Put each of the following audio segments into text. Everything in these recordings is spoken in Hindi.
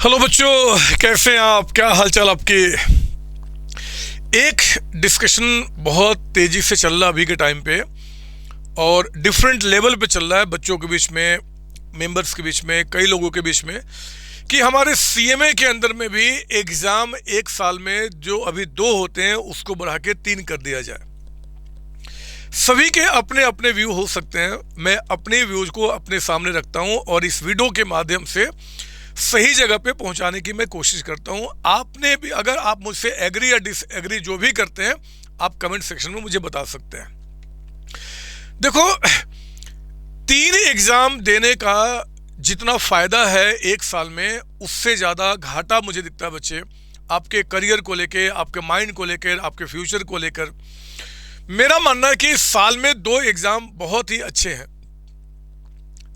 हेलो बच्चों, कैसे हैं आप? क्या हालचाल आपके? एक डिस्कशन बहुत तेजी से चल रहा है अभी के टाइम पे और डिफरेंट लेवल पे चल रहा है, बच्चों के बीच में, मेंबर्स के बीच में, कई लोगों के बीच में, कि हमारे सीएमए के अंदर में भी एग्ज़ाम एक साल में जो अभी 2 होते हैं उसको बढ़ा के 3 कर दिया जाए। सभी के अपने अपने व्यू हो सकते हैं। मैं अपने व्यूज को अपने सामने रखता हूं और इस वीडियो के माध्यम से सही जगह पे पहुंचाने की मैं कोशिश करता हूं। आपने भी, अगर आप मुझसे एग्री या डिसएग्री जो भी करते हैं, आप कमेंट सेक्शन में मुझे बता सकते हैं। देखो, 3 एग्जाम देने का जितना फायदा है एक साल में, उससे ज्यादा घाटा मुझे दिखता है बच्चे, आपके करियर को लेकर, आपके माइंड को लेकर, आपके फ्यूचर को लेकर। मेरा मानना है कि साल में 2 एग्जाम बहुत ही अच्छे हैं।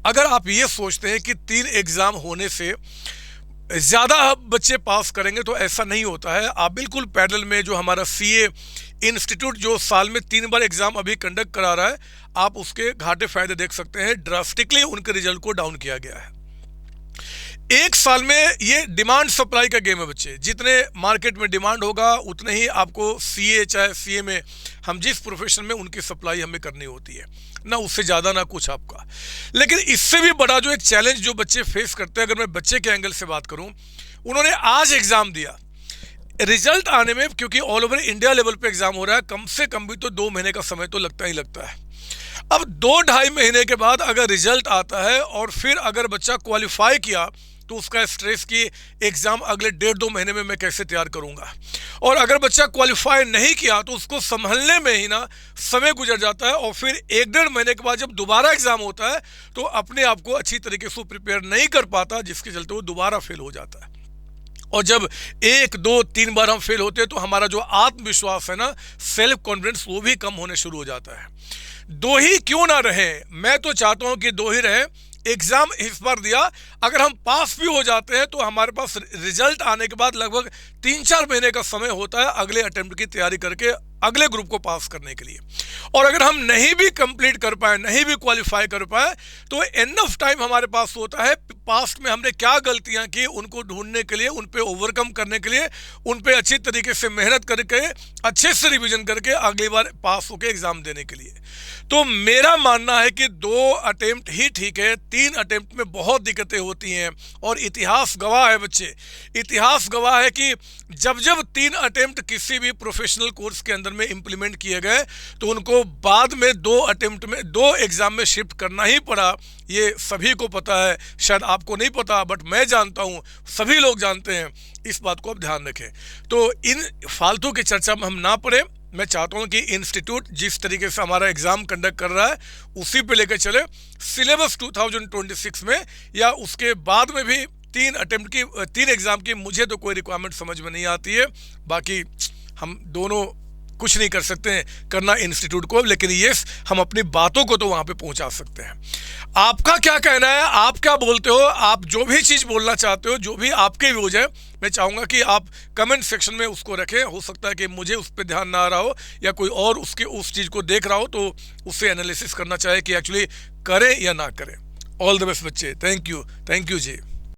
अगर आप ये सोचते हैं कि 3 एग्जाम होने से ज्यादा बच्चे पास करेंगे, तो ऐसा नहीं होता है। आप बिल्कुल पैरेलल में जो हमारा सीए इंस्टीट्यूट जो साल में 3 बार एग्जाम अभी कंडक्ट करा रहा है, आप उसके घाटे फायदे देख सकते हैं। ड्रास्टिकली उनके रिजल्ट को डाउन किया गया है। एक साल में ये डिमांड सप्लाई का गेम है बच्चे। जितने मार्केट में डिमांड होगा उतने ही आपको सीए चाहे सीए में, हम जिस प्रोफेशन में, उनकी सप्लाई हमें करनी होती है, ना उससे ज़्यादा ना कुछ आपका। लेकिन इससे भी बड़ा जो एक चैलेंज जो बच्चे फेस करते हैं, अगर मैं बच्चे के एंगल से बात करूं, उन्होंने आज एग्ज़ाम दिया, रिजल्ट आने में, क्योंकि ऑल ओवर इंडिया लेवल पे एग्ज़ाम हो रहा है, कम से कम भी तो 2 महीने का समय तो लगता ही लगता है। अब 2-2.5 महीने के बाद अगर रिजल्ट आता है और फिर अगर बच्चा क्वालिफाई किया, तो उसका स्ट्रेस कि एग्ज़ाम अगले 1.5-2 महीने में मैं कैसे तैयार करूंगा। और अगर बच्चा क्वालिफाई नहीं किया तो उसको संभलने में ही ना समय गुजर जाता है, और फिर 1-1.5 महीने के बाद जब दोबारा एग्ज़ाम होता है तो अपने आप को अच्छी तरीके से प्रिपेयर नहीं कर पाता, जिसके चलते वो दोबारा फेल हो जाता है। और जब 1-2-3 बार हम फेल होते हैं तो हमारा जो आत्मविश्वास है ना, सेल्फ कॉन्फिडेंस, वो भी कम होने शुरू हो जाता है। 2 ही क्यों ना रहे, मैं तो चाहता हूं कि 2 ही रहे। एग्जाम इस बार दिया, अगर हम पास भी हो जाते हैं तो हमारे पास रिजल्ट आने के बाद लगभग 3-4 महीने का समय होता है अगले अटेम्प्ट की तैयारी करके अगले ग्रुप को पास करने के लिए। और अगर हम नहीं भी कंप्लीट कर पाए, नहीं भी क्वालिफाई कर पाए, तो एनफ टाइम हमारे पास होता है। पास्ट में हमने क्या गलतियां की, उनको ढूंढने के लिए, उन पे ओवरकम करने के लिए, उन पे अच्छी तरीके से मेहनत करके, अच्छे से रिवीजन करके अगली बार पास होकर एग्जाम देने के लिए। तो मेरा मानना है कि 2 अटेम्प्ट ही ठीक है। 3 अटेम्प्ट में बहुत दिक्कतें होती हैं, और इतिहास गवाह है बच्चे, इतिहास गवाह है कि जब जब 3 अटेम्प्ट किसी भी प्रोफेशनल कोर्स के अंदर में इंप्लीमेंट किए गए, तो उनको बाद में 2 अटेम्प्ट में, 2 एग्जाम में शिफ्ट करना ही पड़ा। ये सभी को पता है, शायद आपको नहीं पता, बट मैं जानता हूँ, सभी लोग जानते हैं। इस बात को आप ध्यान रखें। तो इन फालतू की चर्चा में हम ना पड़े। मैं चाहता हूं कि इंस्टीट्यूट जिस तरीके से हमारा एग्जाम कंडक्ट कर रहा है उसी पे लेकर चले। सिलेबस 2026 में या उसके बाद में भी 3 अटेम्प्ट की, 3 एग्जाम की मुझे तो कोई रिक्वायरमेंट समझ में नहीं आती है। बाकी हम दोनों कुछ नहीं कर सकते हैं करना इंस्टीट्यूट को, लेकिन ये हम अपनी बातों को तो वहां पे पहुंचा सकते हैं। आपका क्या कहना है, आप क्या बोलते हो? आप जो भी चीज बोलना चाहते हो, जो भी आपके व्यूज है, मैं चाहूंगा कि आप कमेंट सेक्शन में उसको रखें। हो सकता है कि मुझे उस पर ध्यान ना आ रहा हो, या कोई और उसके उस चीज को देख रहा हो, तो उससे एनालिसिस करना चाहे कि एक्चुअली करें या ना करें। ऑल द बेस्ट बच्चे। Thank you ji.